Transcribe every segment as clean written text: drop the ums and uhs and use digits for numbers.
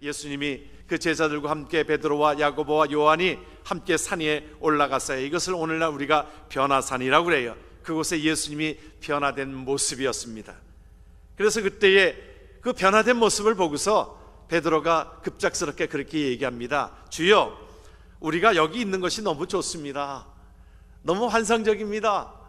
예수님이 그 제자들과 함께 베드로와 야고보와 요한이 함께 산 위에 올라갔어요. 이것을 오늘날 우리가 변화산이라고 그래요. 그곳에 예수님이 변화된 모습이었습니다. 그래서 그때에 그 변화된 모습을 보고서 베드로가 급작스럽게 그렇게 얘기합니다. 주여, 우리가 여기 있는 것이 너무 좋습니다. 너무 환상적입니다.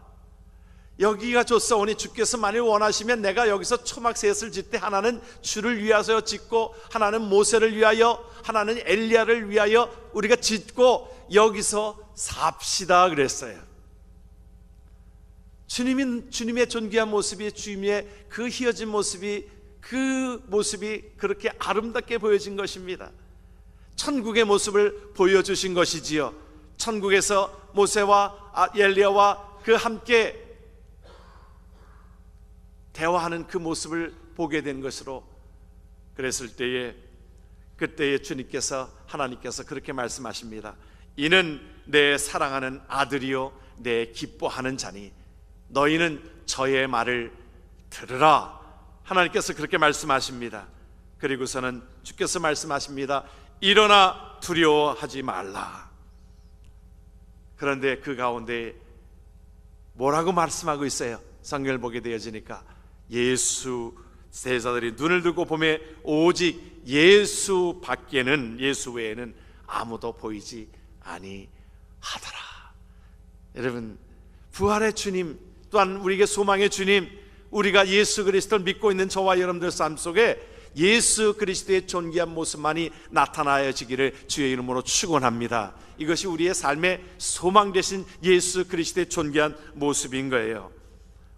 여기가 좋사오니 주께서 만일 원하시면 내가 여기서 초막셋을 짓되 하나는 주를 위하여 짓고 하나는 모세를 위하여 하나는 엘리야를 위하여 우리가 짓고 여기서 삽시다 그랬어요. 주님의 존귀한 모습이, 주님의 그 희어진 모습이, 그 모습이 그렇게 아름답게 보여진 것입니다. 천국의 모습을 보여주신 것이지요. 천국에서 모세와 엘리야와 그 함께 대화하는 그 모습을 보게 된 것으로, 그랬을 때에 그때에 주님께서, 하나님께서 그렇게 말씀하십니다. 이는 내 사랑하는 아들이요 내 기뻐하는 자니 너희는 저의 말을 들으라. 하나님께서 그렇게 말씀하십니다. 그리고서는 주께서 말씀하십니다. 일어나 두려워하지 말라. 그런데 그 가운데 뭐라고 말씀하고 있어요? 성경을 보게 되어지니까 예수, 제자들이 눈을 들고 보매 오직 예수 밖에는, 예수 외에는 아무도 보이지 아니하더라. 여러분, 부활의 주님, 또한 우리에게 소망의 주님, 우리가 예수 그리스도를 믿고 있는 저와 여러분들 삶 속에 예수 그리스도의 존귀한 모습만이 나타나야지기를 주의 이름으로 축원합니다. 이것이 우리의 삶의 소망 되신 예수 그리스도의 존귀한 모습인 거예요.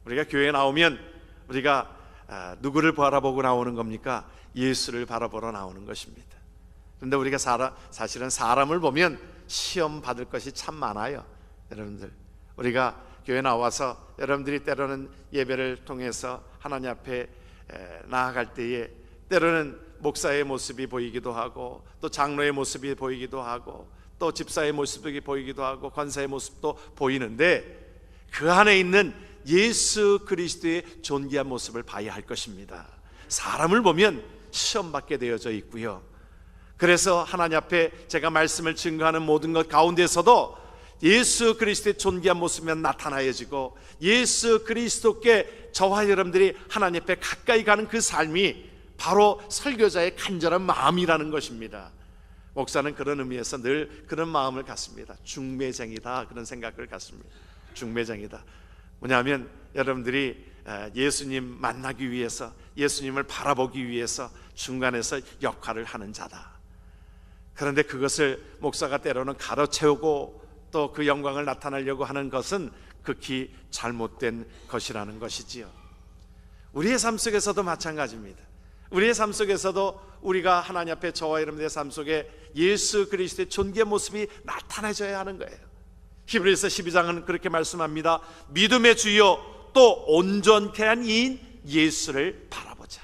우리가 교회에 나오면 우리가 누구를 바라보고 나오는 겁니까? 예수를 바라보러 나오는 것입니다. 그런데 우리가 사실은 사람을 보면 시험 받을 것이 참 많아요. 여러분들, 우리가 교회 나와서 여러분들이 때로는 예배를 통해서 하나님 앞에 나아갈 때에 때로는 목사의 모습이 보이기도 하고, 또 장로의 모습이 보이기도 하고, 또 집사의 모습이 보이기도 하고, 권사의 모습도 보이는데 그 안에 있는 예수 그리스도의 존귀한 모습을 봐야 할 것입니다. 사람을 보면 시험받게 되어져 있고요. 그래서 하나님 앞에 제가 말씀을 증거하는 모든 것 가운데서도 예수 그리스도의 존귀한 모습만 나타나야지고, 예수 그리스도께 저와 여러분들이 하나님 앞에 가까이 가는 그 삶이 바로 설교자의 간절한 마음이라는 것입니다. 목사는 그런 의미에서 늘 그런 마음을 갖습니다. 중매쟁이다, 그런 생각을 갖습니다. 중매쟁이다. 뭐냐면 여러분들이 예수님 만나기 위해서, 예수님을 바라보기 위해서 중간에서 역할을 하는 자다. 그런데 그것을 목사가 때로는 가로채우고 또 그 영광을 나타내려고 하는 것은 극히 잘못된 것이라는 것이지요. 우리의 삶 속에서도 마찬가지입니다. 우리의 삶 속에서도 우리가 하나님 앞에 저와 여러분들의 삶 속에 예수 그리스도의 존귀한 모습이 나타나져야 하는 거예요. 히브리서 12장은 그렇게 말씀합니다. 믿음의 주요 또 온전케 한 이인 예수를 바라보자.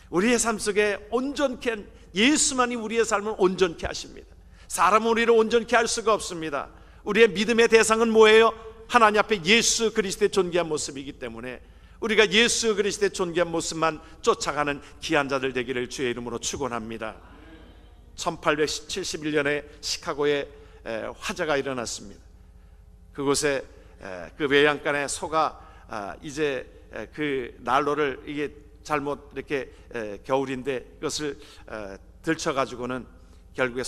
우리의 삶 속에 온전케 한 예수만이 우리의 삶을 온전케 하십니다. 사람은 우리를 온전케 할 수가 없습니다. 우리의 믿음의 대상은 뭐예요? 하나님 앞에 예수 그리스도의 존귀한 모습이기 때문에 우리가 예수 그리스도의 존귀한 모습만 쫓아가는 귀한 자들 되기를 주의 이름으로 축원합니다. 1871년에 시카고에 화재가 일어났습니다. 그곳에 그 외양간에 소가 이제 그 난로를, 이게 잘못 이렇게 겨울인데 그것을 들쳐가지고는 결국에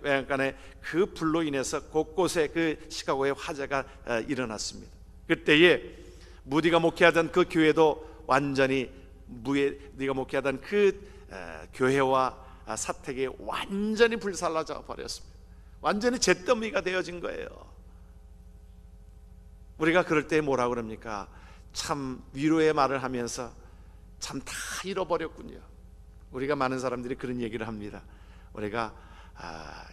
외양간에 그 불로 인해서 곳곳에 그 시카고에 화재가 일어났습니다. 그때에 무디가 목회하던 그 교회도 완전히, 무디가 목회하던 그 교회와 사택이 완전히 불살라져 버렸습니다. 완전히 잿더미가 되어진 거예요. 우리가 그럴 때 뭐라고 그럽니까? 참 위로의 말을 하면서 참 다 잃어버렸군요. 우리가 많은 사람들이 그런 얘기를 합니다. 우리가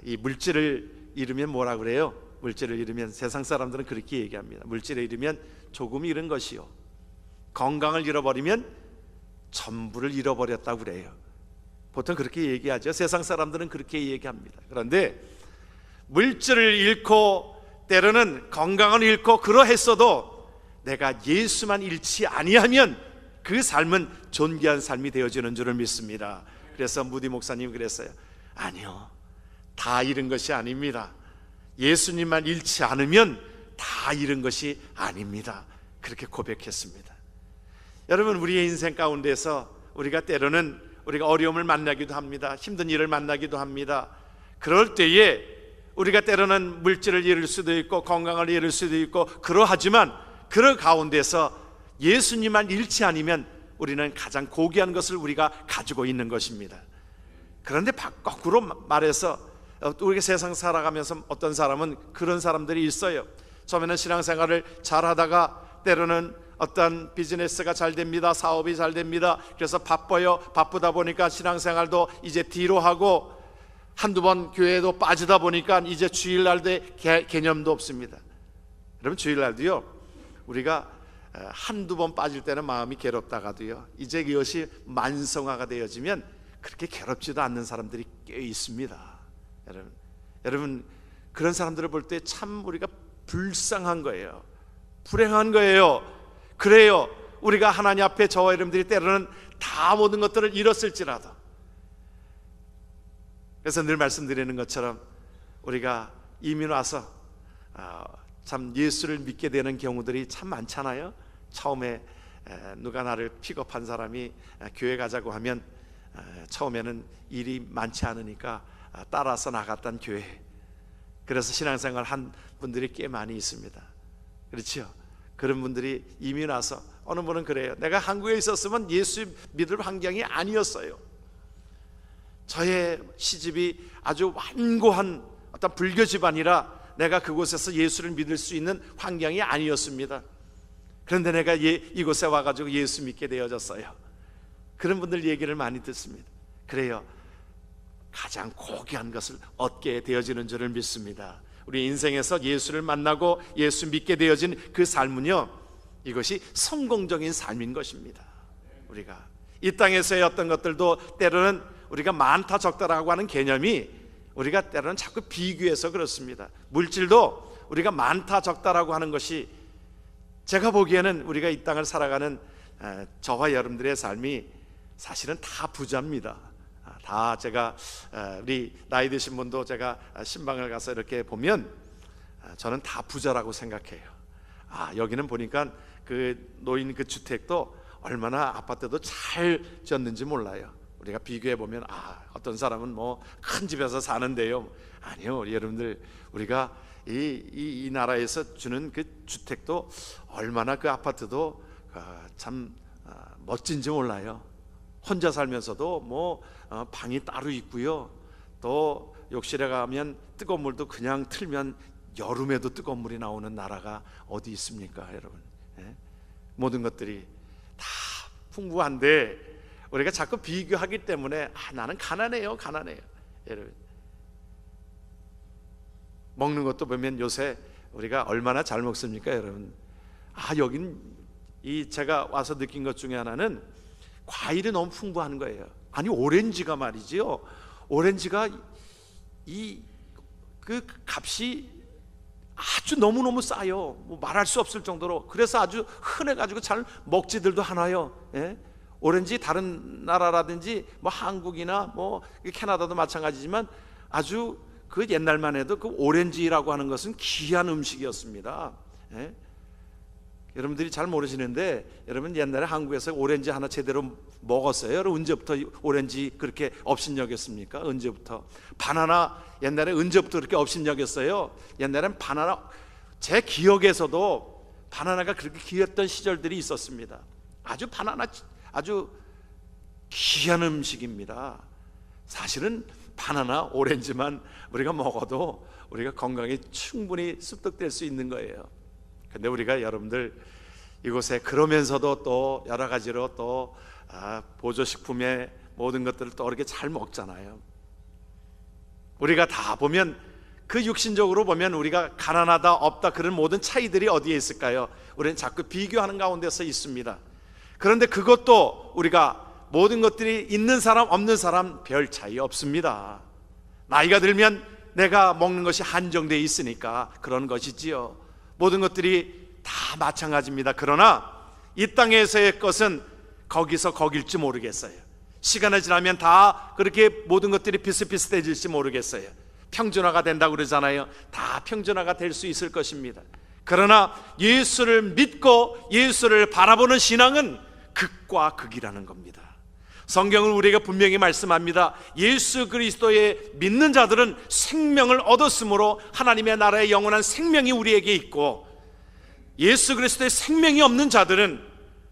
이 물질을 잃으면 뭐라 그래요? 물질을 잃으면, 세상 사람들은 그렇게 얘기합니다. 물질을 잃으면 조금 잃은 것이요, 건강을 잃어버리면 전부를 잃어버렸다고 그래요. 보통 그렇게 얘기하죠. 세상 사람들은 그렇게 얘기합니다. 그런데 물질을 잃고 때로는 건강을 잃고 그러했어도 내가 예수만 잃지 아니하면 그 삶은 존귀한 삶이 되어지는 줄을 믿습니다. 그래서 무디 목사님 그랬어요. 아니요, 다 잃은 것이 아닙니다. 예수님만 잃지 않으면 다 잃은 것이 아닙니다. 그렇게 고백했습니다. 여러분, 우리의 인생 가운데서 우리가 때로는 우리가 어려움을 만나기도 합니다. 힘든 일을 만나기도 합니다. 그럴 때에 우리가 때로는 물질을 잃을 수도 있고 건강을 잃을 수도 있고 그러하지만 그 가운데서 예수님만 잃지 않으면 우리는 가장 고귀한 것을 우리가 가지고 있는 것입니다. 그런데 거꾸로 말해서 우리가 세상 살아가면서 어떤 사람은 그런 사람들이 있어요. 처음에는 신앙생활을 잘하다가 때로는 어떤 비즈니스가 잘 됩니다. 사업이 잘 됩니다. 그래서 바빠요. 바쁘다 보니까 신앙생활도 이제 뒤로 하고 한두 번 교회도 빠지다 보니까 이제 주일날도 개념도 없습니다. 여러분, 주일날도요, 우리가 한두 번 빠질 때는 마음이 괴롭다가도요, 이제 이것이 만성화가 되어지면 그렇게 괴롭지도 않는 사람들이 꽤 있습니다. 여러분 그런 사람들을 볼 때 참 우리가 불쌍한 거예요. 불행한 거예요. 그래요, 우리가 하나님 앞에 저와 여러분들이 때로는 다 모든 것들을 잃었을지라도, 그래서 늘 말씀드리는 것처럼 우리가 이민 와서 참 예수를 믿게 되는 경우들이 참 많잖아요. 처음에 누가 나를 픽업한 사람이 교회 가자고 하면 처음에는 일이 많지 않으니까 따라서 나갔던 교회, 그래서 신앙생활 한 분들이 꽤 많이 있습니다. 그렇죠? 그런 분들이 이민 와서, 어느 분은 그래요. 내가 한국에 있었으면 예수 믿을 환경이 아니었어요. 저의 시집이 아주 완고한 어떤 불교 집안이라 내가 그곳에서 예수를 믿을 수 있는 환경이 아니었습니다. 그런데 내가 이곳에 와가지고 예수 믿게 되어졌어요. 그런 분들 얘기를 많이 듣습니다. 그래요, 가장 고귀한 것을 얻게 되어지는 줄을 믿습니다. 우리 인생에서 예수를 만나고 예수 믿게 되어진 그 삶은요, 이것이 성공적인 삶인 것입니다. 우리가 이 땅에서의 어떤 것들도 때로는 우리가 많다 적다라고 하는 개념이 우리가 때로는 자꾸 비교해서 그렇습니다. 물질도 우리가 많다 적다라고 하는 것이, 제가 보기에는 우리가 이 땅을 살아가는 저와 여러분들의 삶이 사실은 다 부자입니다. 다 제가 우리 나이 드신 분도 제가 신방을 가서 이렇게 보면 저는 다 부자라고 생각해요. 여기는 보니까 그 노인 그 주택도 얼마나 아파트도 잘 지었는지 몰라요. 우리가 비교해 보면 어떤 사람은 뭐 큰 집에서 사는데요. 아니요, 여러분들, 우리가 이 나라에서 주는 그 주택도 얼마나 그 아파트도 참 멋진지 몰라요. 혼자 살면서도 뭐 방이 따로 있고요. 또 욕실에 가면 뜨거운 물도 그냥 틀면 여름에도 뜨거운 물이 나오는 나라가 어디 있습니까, 여러분? 모든 것들이 다 풍부한데 우리가 자꾸 비교하기 때문에 나는 가난해요. 여러분, 먹는 것도 보면 요새 우리가 얼마나 잘 먹습니까, 여러분? 여긴 제가 와서 느낀 것 중에 하나는 과일이 너무 풍부한 거예요. 아니, 오렌지가 말이지요, 오렌지가 그 값이 아주 너무너무 싸요. 뭐 말할 수 없을 정도로. 그래서 아주 흔해가지고 잘 먹지들도 않아요. 오렌지 다른 나라라든지 뭐 한국이나 뭐 캐나다도 마찬가지지만 아주 그 옛날만 해도 그 오렌지라고 하는 것은 귀한 음식이었습니다. 여러분들이 잘 모르시는데, 여러분 옛날에 한국에서 오렌지 하나 제대로 먹었어요? 여러분 언제부터 오렌지 그렇게 업신여겼습니까? 언제부터? 바나나 옛날에 언제부터 그렇게 업신여겼어요? 옛날엔 바나나, 제 기억에서도 바나나가 그렇게 귀했던 시절들이 있었습니다. 바나나 아주 귀한 음식입니다. 사실은 바나나, 오렌지만 우리가 먹어도 우리가 건강에 충분히 습득될 수 있는 거예요. 근데 우리가 여러분들 이곳에 그러면서도 또 여러 가지로 또 보조식품의 모든 것들을 또 이렇게 잘 먹잖아요. 우리가 다 보면 그 육신적으로 보면 우리가 가난하다 없다 그런 모든 차이들이 어디에 있을까요? 우리는 자꾸 비교하는 가운데서 있습니다. 그런데 그것도 우리가 모든 것들이 있는 사람 없는 사람 별 차이 없습니다. 나이가 들면 내가 먹는 것이 한정되어 있으니까 그런 것이지요. 모든 것들이 다 마찬가지입니다. 그러나 이 땅에서의 것은 거기서 거길지 모르겠어요. 시간이 지나면 다 그렇게 모든 것들이 비슷비슷해질지 모르겠어요. 평준화가 된다고 그러잖아요. 다 평준화가 될 수 있을 것입니다. 그러나 예수를 믿고 예수를 바라보는 신앙은 극과 극이라는 겁니다. 성경은 우리에게 분명히 말씀합니다. 예수 그리스도에 믿는 자들은 생명을 얻었으므로 하나님의 나라의 영원한 생명이 우리에게 있고, 예수 그리스도의 생명이 없는 자들은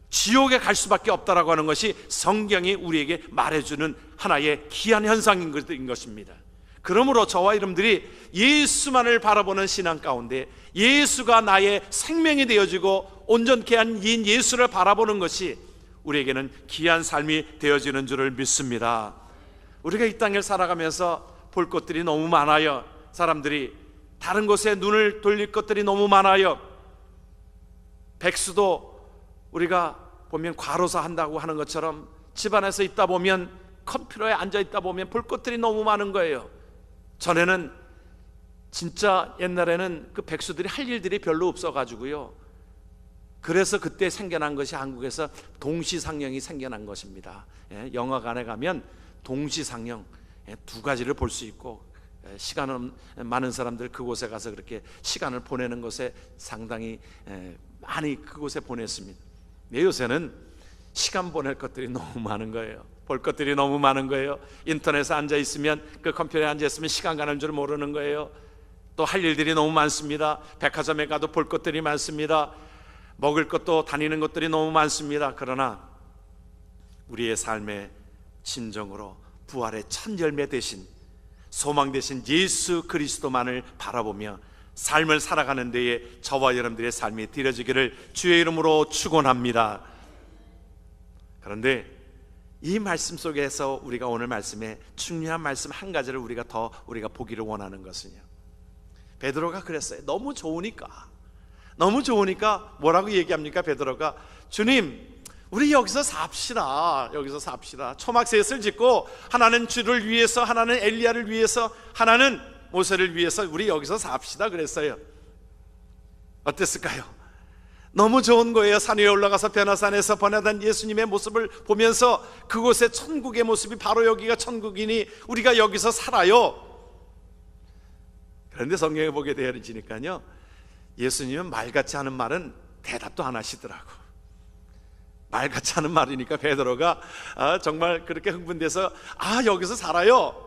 지옥에 갈 수밖에 없다라고 하는 것이 성경이 우리에게 말해주는 하나의 기한 현상인 것입니다. 그러므로 저와 여러분들이 예수만을 바라보는 신앙 가운데 예수가 나의 생명이 되어지고 온전케 한 이인 예수를 바라보는 것이 우리에게는 귀한 삶이 되어지는 줄을 믿습니다. 우리가 이 땅을 살아가면서 볼 것들이 너무 많아요. 사람들이 다른 곳에 눈을 돌릴 것들이 너무 많아요. 백수도 우리가 보면 과로사 한다고 하는 것처럼 집안에서 있다 보면, 컴퓨터에 앉아 있다 보면 볼 것들이 너무 많은 거예요. 전에는 진짜 옛날에는 그 백수들이 할 일들이 별로 없어가지고요, 그래서 그때 생겨난 것이 한국에서 동시상영이 생겨난 것입니다. 영화관에 가면 동시상영 두 가지를 볼 수 있고, 시간은 많은 사람들 그곳에 가서 그렇게 시간을 보내는 것에 상당히 많이 그곳에 보냈습니다. 요새는 시간 보낼 것들이 너무 많은 거예요. 볼 것들이 너무 많은 거예요. 인터넷에 앉아 있으면, 그 컴퓨터에 앉아 있으면 시간 가는 줄 모르는 거예요. 또 할 일들이 너무 많습니다. 백화점에 가도 볼 것들이 많습니다. 먹을 것도 다니는 것들이 너무 많습니다. 그러나 우리의 삶의 진정으로 부활의 첫 열매 되신, 소망 되신 예수 그리스도만을 바라보며 삶을 살아가는 데에 저와 여러분들의 삶이 드려지기를 주의 이름으로 축원합니다. 그런데 이 말씀 속에서 우리가 오늘 말씀에 중요한 말씀 한 가지를 우리가 보기를 원하는 것은요, 베드로가 그랬어요. 너무 좋으니까 뭐라고 얘기합니까? 베드로가, 주님, 우리 여기서 삽시다. 초막셋을 짓고, 하나는 주를 위해서, 하나는 엘리야를 위해서, 하나는 모세를 위해서 우리 여기서 삽시다 그랬어요. 어땠을까요? 너무 좋은 거예요. 산 위에 올라가서 변화산에서 번화된 예수님의 모습을 보면서, 그곳에 천국의 모습이 바로 여기가 천국이니 우리가 여기서 살아요. 그런데 성경에 보게 되어지니까요, 예수님은 말같지 않은 말은 대답도 안 하시더라고. 말같지 않은 말이니까 베드로가 정말 그렇게 흥분돼서, 여기서 살아요.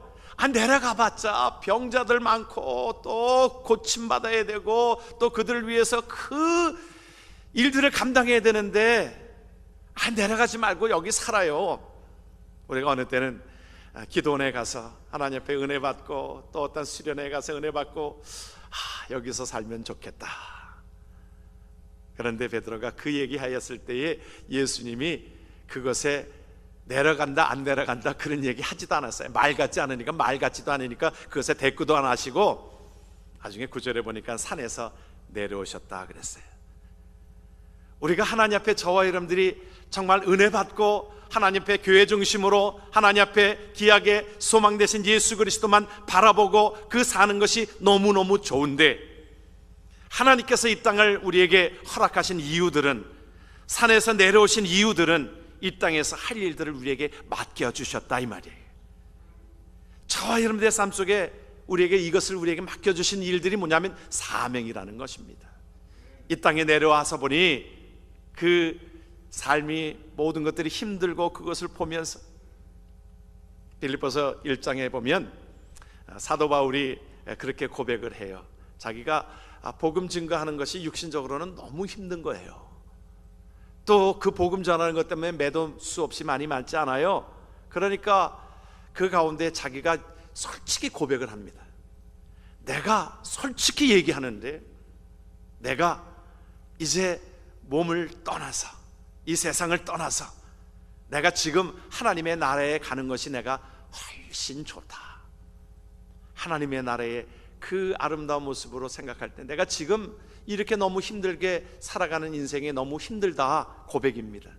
내려가봤자 병자들 많고 또 고침받아야 되고 또 그들을 위해서 그 일들을 감당해야 되는데 내려가지 말고 여기 살아요. 우리가 어느 때는 기도원에 가서 하나님 앞에 은혜 받고, 또 어떤 수련회에 가서 은혜 받고, 여기서 살면 좋겠다. 그런데 베드로가 그 얘기하였을 때에 예수님이 그것에 내려간다 안 내려간다 그런 얘기 하지도 않았어요. 말 같지도 않으니까 그것에 대꾸도 안 하시고, 나중에 9절에 보니까 산에서 내려오셨다 그랬어요. 우리가 하나님 앞에 저와 여러분들이 정말 은혜 받고 하나님 앞에 교회 중심으로 하나님 앞에 귀하게 소망 되신 예수 그리스도만 바라보고 그 사는 것이 너무너무 좋은데, 하나님께서 이 땅을 우리에게 허락하신 이유들은, 산에서 내려오신 이유들은 이 땅에서 할 일들을 우리에게 맡겨주셨다 이 말이에요. 저와 여러분들의 삶 속에 우리에게 이것을 우리에게 맡겨주신 일들이 뭐냐면 사명이라는 것입니다. 이 땅에 내려와서 보니 그 삶이 모든 것들이 힘들고, 그것을 보면서 빌립보서 1장에 보면 사도 바울이 그렇게 고백을 해요. 자기가 복음 증거하는 것이 육신적으로는 너무 힘든 거예요. 또 그 복음 전하는 것 때문에 매도 수없이 많이 많지 않아요. 그러니까 그 가운데 자기가 솔직히 고백을 합니다. 내가 솔직히 얘기하는데, 내가 이제 몸을 떠나서, 이 세상을 떠나서 내가 지금 하나님의 나라에 가는 것이 내가 훨씬 좋다. 하나님의 나라의 그 아름다운 모습으로 생각할 때 내가 지금 이렇게 너무 힘들게 살아가는 인생이 너무 힘들다 고백입니다.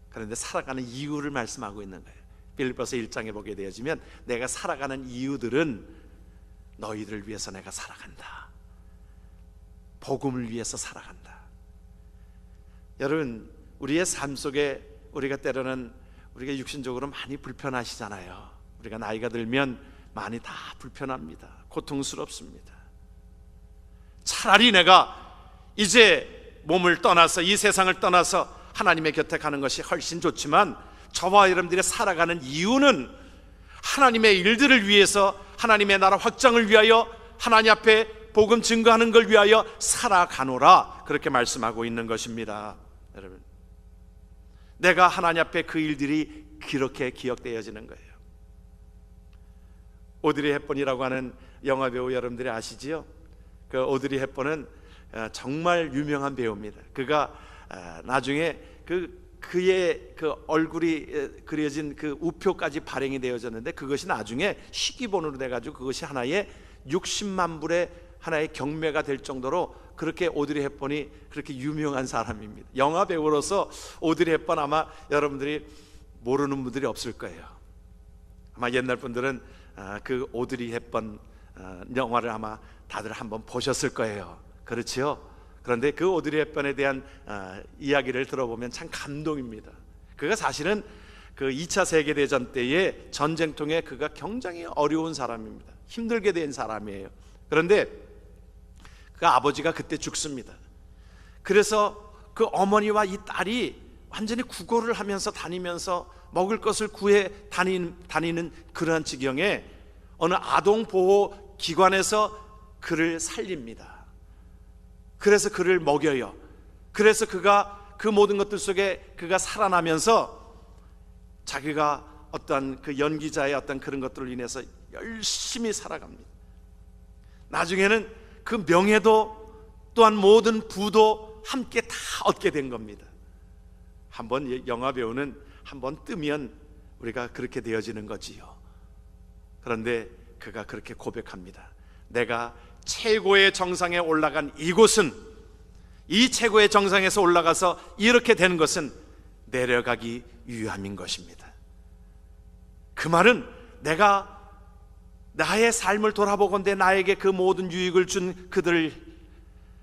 그런데 살아가는 이유를 말씀하고 있는 거예요. 빌립보서 1장에 보게 되어지면 내가 살아가는 이유들은 너희들을 위해서 내가 살아간다. 복음을 위해서 살아간다. 여러분, 우리의 삶 속에 우리가 때로는 우리가 육신적으로 많이 불편하시잖아요. 우리가 나이가 들면 많이 다 불편합니다. 고통스럽습니다. 차라리 내가 이제 몸을 떠나서 이 세상을 떠나서 하나님의 곁에 가는 것이 훨씬 좋지만, 저와 여러분들이 살아가는 이유는 하나님의 일들을 위해서, 하나님의 나라 확장을 위하여, 하나님 앞에 복음 증거하는 걸 위하여 살아가노라, 그렇게 말씀하고 있는 것입니다. 여러분, 내가 하나님 앞에 그 일들이 그렇게 기억되어지는 거예요. 오드리 헵번이라고 하는 영화배우 여러분들이 아시지요? 그 오드리 헵번은 정말 유명한 배우입니다. 그가 나중에 그의 그 얼굴이 그려진 그 우표까지 발행이 되어졌는데, 그것이 나중에 희귀본으로 돼가지고 그것이 하나의 60만 불의 하나의 경매가 될 정도로 그렇게 오드리 헵번이 그렇게 유명한 사람입니다. 영화 배우로서 오드리 헵번 아마 여러분들이 모르는 분들이 없을 거예요. 아마 옛날 분들은 그 오드리 헵번 영화를 아마 다들 한번 보셨을 거예요. 그렇지요? 그런데 그 오드리 헵번에 대한 이야기를 들어보면 참 감동입니다. 그가 사실은 그 2차 세계대전 때의 전쟁통에 그가 굉장히 어려운 사람입니다. 힘들게 된 사람이에요. 그런데 그 아버지가 그때 죽습니다. 그래서 그 어머니와 이 딸이 완전히 구걸을 하면서 다니면서 먹을 것을 구해 다니는 그러한 지경에 어느 아동보호기관에서 그를 살립니다. 그래서 그를 먹여요. 그래서 그가 그 모든 것들 속에 그가 살아나면서 자기가 어떤 그 연기자의 어떤 그런 것들로 인해서 열심히 살아갑니다. 나중에는 그 명예도 또한 모든 부도 함께 다 얻게 된 겁니다. 한번 영화 배우는 한번 뜨면 우리가 그렇게 되어지는 거지요. 그런데 그가 그렇게 고백합니다. 내가 최고의 정상에 올라간 이곳은, 이 최고의 정상에서 올라가서 이렇게 되는 것은 내려가기 위함인 것입니다. 그 말은 내가 나의 삶을 돌아보건대 나에게 그 모든 유익을 준 그들,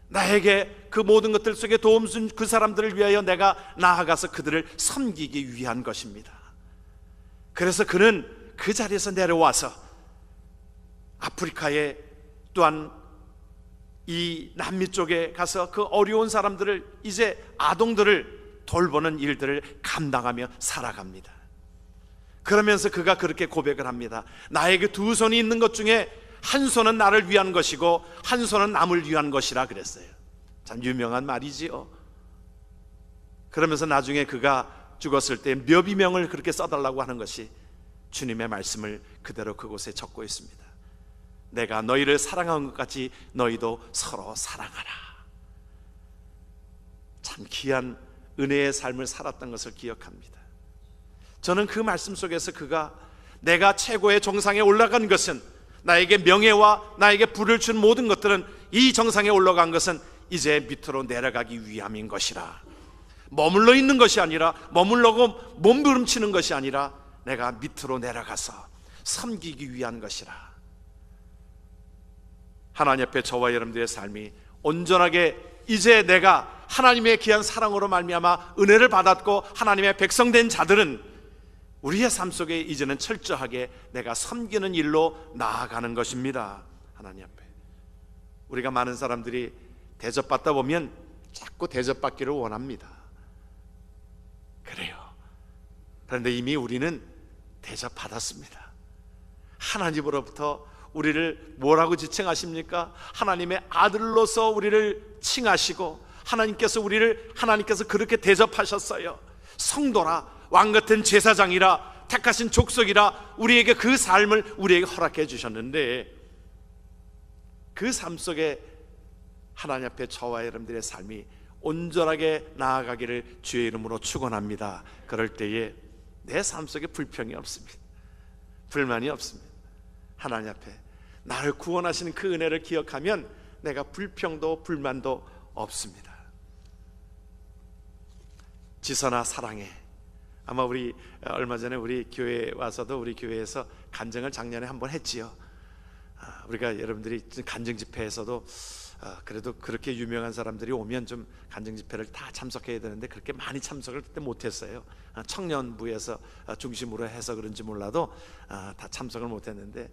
나에게 그 모든 것들 속에 도움 준 그 사람들을 위하여 내가 나아가서 그들을 섬기기 위한 것입니다. 그래서 그는 그 자리에서 내려와서 아프리카에 또한 이 남미 쪽에 가서 그 어려운 사람들을, 이제 아동들을 돌보는 일들을 감당하며 살아갑니다. 그러면서 그가 그렇게 고백을 합니다. 나에게 두 손이 있는 것 중에 한 손은 나를 위한 것이고 한 손은 남을 위한 것이라 그랬어요. 참 유명한 말이지요. 그러면서 나중에 그가 죽었을 때 묘비명을 그렇게 써달라고 하는 것이 주님의 말씀을 그대로 그곳에 적고 있습니다. 내가 너희를 사랑한 것 같이 너희도 서로 사랑하라. 참 귀한 은혜의 삶을 살았던 것을 기억합니다. 저는 그 말씀 속에서 그가 내가 최고의 정상에 올라간 것은, 나에게 명예와 나에게 부를 준 모든 것들은, 이 정상에 올라간 것은 이제 밑으로 내려가기 위함인 것이라. 머물러 있는 것이 아니라, 머물러고 몸부림치는 것이 아니라 내가 밑으로 내려가서 섬기기 위한 것이라. 하나님 앞에 저와 여러분들의 삶이 온전하게 이제 내가 하나님의 귀한 사랑으로 말미암아 은혜를 받았고 하나님의 백성된 자들은 우리의 삶 속에 이제는 철저하게 내가 섬기는 일로 나아가는 것입니다. 하나님 앞에 우리가 많은 사람들이 대접받다 보면 자꾸 대접받기를 원합니다. 그래요. 그런데 이미 우리는 대접받았습니다. 하나님으로부터 우리를 뭐라고 지칭하십니까? 하나님의 아들로서 우리를 칭하시고 하나님께서 그렇게 대접하셨어요. 성도라, 왕같은 제사장이라, 택하신 족속이라 우리에게 그 삶을 우리에게 허락해 주셨는데, 그 삶 속에 하나님 앞에 저와 여러분들의 삶이 온전하게 나아가기를 주의 이름으로 축원합니다. 그럴 때에 내 삶 속에 불평이 없습니다. 불만이 없습니다. 하나님 앞에 나를 구원하시는 그 은혜를 기억하면 내가 불평도 불만도 없습니다. 지선아 사랑해. 아마 우리 얼마 전에 우리 교회에 와서도 우리 교회에서 간증을 작년에 한번 했지요. 우리가 여러분들이 간증 집회에서도 그래도 그렇게 유명한 사람들이 오면 좀 간증 집회를 다 참석해야 되는데 그렇게 많이 참석을 그때 못했어요. 청년부에서 중심으로 해서 그런지 몰라도 다 참석을 못했는데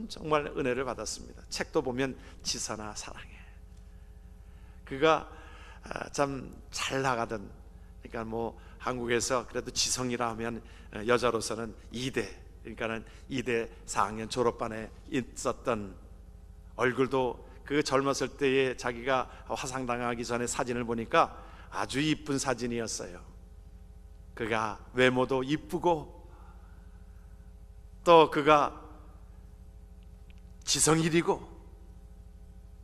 정말 은혜를 받았습니다. 책도 보면 지선아 사랑해. 그가 참 잘 나가던, 그러니까 뭐 한국에서 그래도 지성이라 하면 여자로서는 2대, 그러니까는 2대 4학년 졸업반에 있었던, 얼굴도 그 젊었을 때에 자기가 화상당하기 전에 사진을 보니까 아주 이쁜 사진이었어요. 그가 외모도 이쁘고 또 그가 지성일이고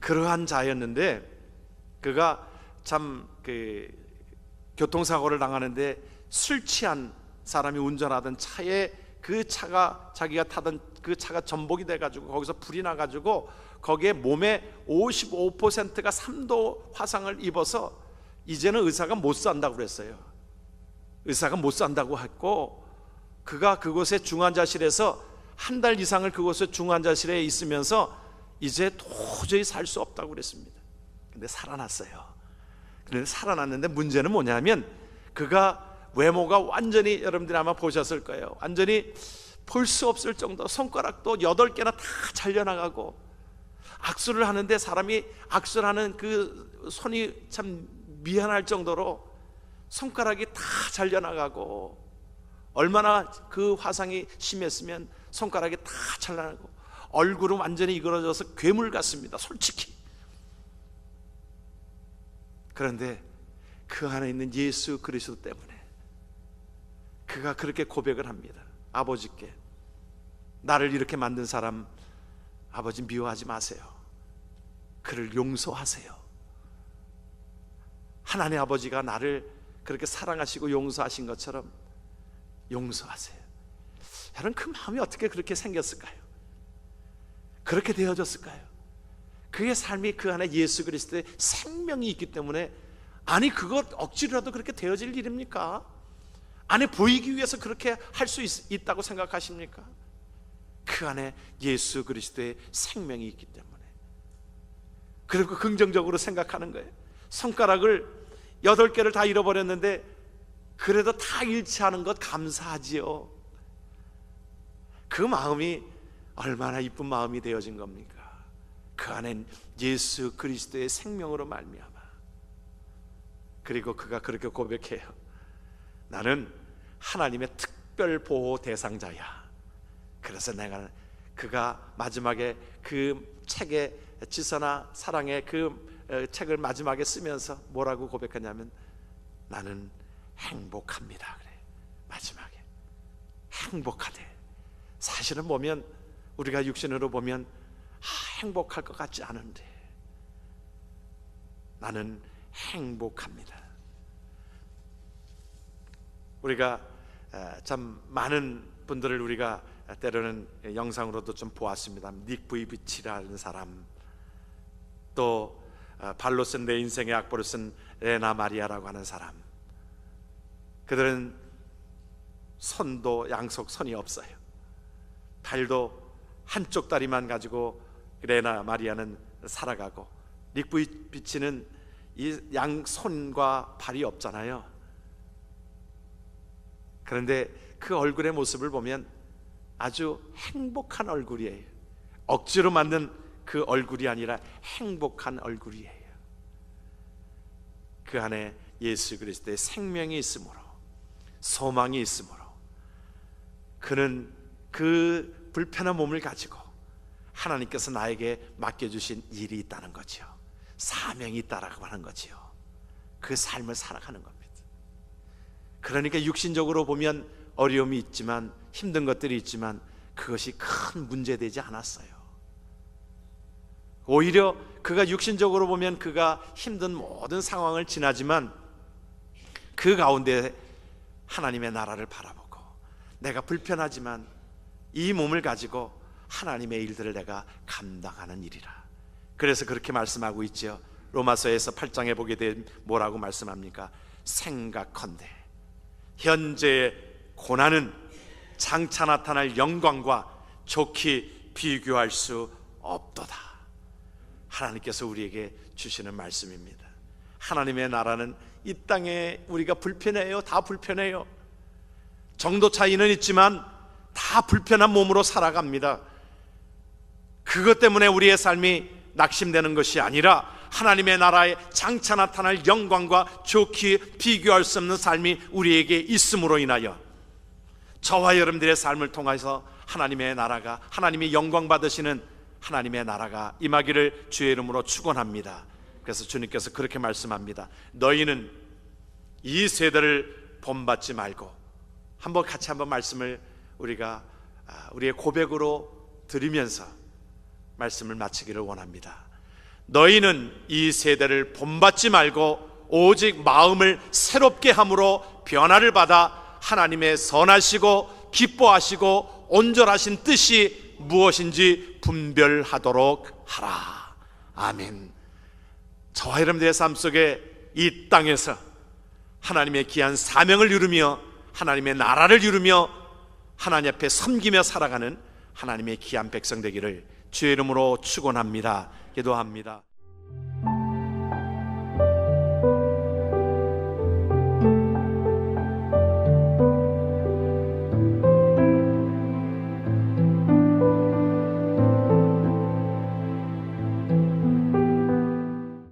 그러한 자였는데, 그가 참 교통사고를 당하는데 술 취한 사람이 운전하던 차에 그 차가, 자기가 타던 그 차가 전복이 돼가지고 거기서 불이 나가지고 거기에 몸에 55%가 3도 화상을 입어서 이제는 의사가 못 산다고 그랬어요. 의사가 못 산다고 했고, 그가 그곳에 중환자실에서 한 달 이상을 그곳에 중환자실에 있으면서 이제 도저히 살 수 없다고 그랬습니다. 근데 살아났어요. 근데 살아났는데 문제는 뭐냐면, 그가 외모가 완전히, 여러분들이 아마 보셨을 거예요. 완전히 볼 수 없을 정도, 손가락도 8개나 다 잘려나가고, 악수를 하는데 사람이 악수를 하는 그 손이 참 미안할 정도로 손가락이 다 잘려나가고, 얼마나 그 화상이 심했으면 손가락이 다 잘려나가고, 얼굴은 완전히 이그러져서 괴물 같습니다, 솔직히. 그런데 그 안에 있는 예수 그리스도 때문에 그가 그렇게 고백을 합니다. 아버지께, 나를 이렇게 만든 사람 아버지 미워하지 마세요. 그를 용서하세요. 하나님 아버지가 나를 그렇게 사랑하시고 용서하신 것처럼 용서하세요. 여러분, 그 마음이 어떻게 그렇게 생겼을까요? 그렇게 되어졌을까요? 그의 삶이 그 안에 예수 그리스도의 생명이 있기 때문에. 아니, 그것 억지로라도 그렇게 되어질 일입니까? 안에 보이기 위해서 그렇게 할 수 있다고 생각하십니까? 그 안에 예수 그리스도의 생명이 있기 때문에. 그리고 긍정적으로 생각하는 거예요. 손가락을 8개를 다 잃어버렸는데 그래도 다 잃지 않은 것 감사하지요. 그 마음이 얼마나 이쁜 마음이 되어진 겁니까? 그 안엔 예수 그리스도의 생명으로 말미암아. 그리고 그가 그렇게 고백해요. 나는 하나님의 특별 보호 대상자야. 그래서 그가 마지막에 그 책에, 지선아 사랑의 그 책을 마지막에 쓰면서 뭐라고 고백하냐면, 나는 행복합니다. 그래. 마지막에 행복하대. 사실은 보면, 우리가 육신으로 보면 행복할 것 같지 않은데 나는 행복합니다. 우리가 참 많은 분들을 우리가 때로는 영상으로도 좀 보았습니다. 닉 부이비치라는 사람, 또 발로 쓴 내 인생의 악보를 쓴 레나 마리아라고 하는 사람. 그들은 손도 양속 손이 없어요. 발도 한쪽 다리만 가지고 레나 마리아는 살아가고, 닉 부이비치는 이 양손과 발이 없잖아요. 그런데 그 얼굴의 모습을 보면 아주 행복한 얼굴이에요. 억지로 만든 그 얼굴이 아니라 행복한 얼굴이에요. 그 안에 예수 그리스도의 생명이 있으므로, 소망이 있으므로 그는 그 불편한 몸을 가지고 하나님께서 나에게 맡겨주신 일이 있다는 거죠. 사명이 있다라고 하는 거지요. 그 삶을 살아가는 겁니다. 그러니까 육신적으로 보면 어려움이 있지만, 힘든 것들이 있지만 그것이 큰 문제되지 않았어요. 오히려 그가 육신적으로 보면 그가 힘든 모든 상황을 지나지만 그 가운데 하나님의 나라를 바라보고, 내가 불편하지만 이 몸을 가지고 하나님의 일들을 내가 감당하는 일이라. 그래서 그렇게 말씀하고 있죠. 로마서에서 8장에 보게 되면 뭐라고 말씀합니까? 생각컨대 현재의 고난은 장차 나타날 영광과 좋게 비교할 수 없도다. 하나님께서 우리에게 주시는 말씀입니다. 하나님의 나라는 이 땅에 우리가 불편해요. 다 불편해요. 정도 차이는 있지만 다 불편한 몸으로 살아갑니다. 그것 때문에 우리의 삶이 낙심되는 것이 아니라 하나님의 나라에 장차 나타날 영광과 좋게 비교할 수 없는 삶이 우리에게 있음으로 인하여 저와 여러분들의 삶을 통해서 하나님의 나라가, 하나님이 영광 받으시는 하나님의 나라가 임하기를 주의 이름으로 축원합니다. 그래서 주님께서 그렇게 말씀합니다. 너희는 이 세대를 본받지 말고, 한번 같이 한번 말씀을 우리가 우리의 고백으로 드리면서 말씀을 마치기를 원합니다. 너희는 이 세대를 본받지 말고 오직 마음을 새롭게 함으로 변화를 받아 하나님의 선하시고 기뻐하시고 온전하신 뜻이 무엇인지 분별하도록 하라. 아멘. 저와 여러분들의 삶 속에 이 땅에서 하나님의 귀한 사명을 이루며 하나님의 나라를 이루며 하나님 앞에 섬기며 살아가는 하나님의 귀한 백성 되기를 주의 이름으로 축원합니다. 기도합니다.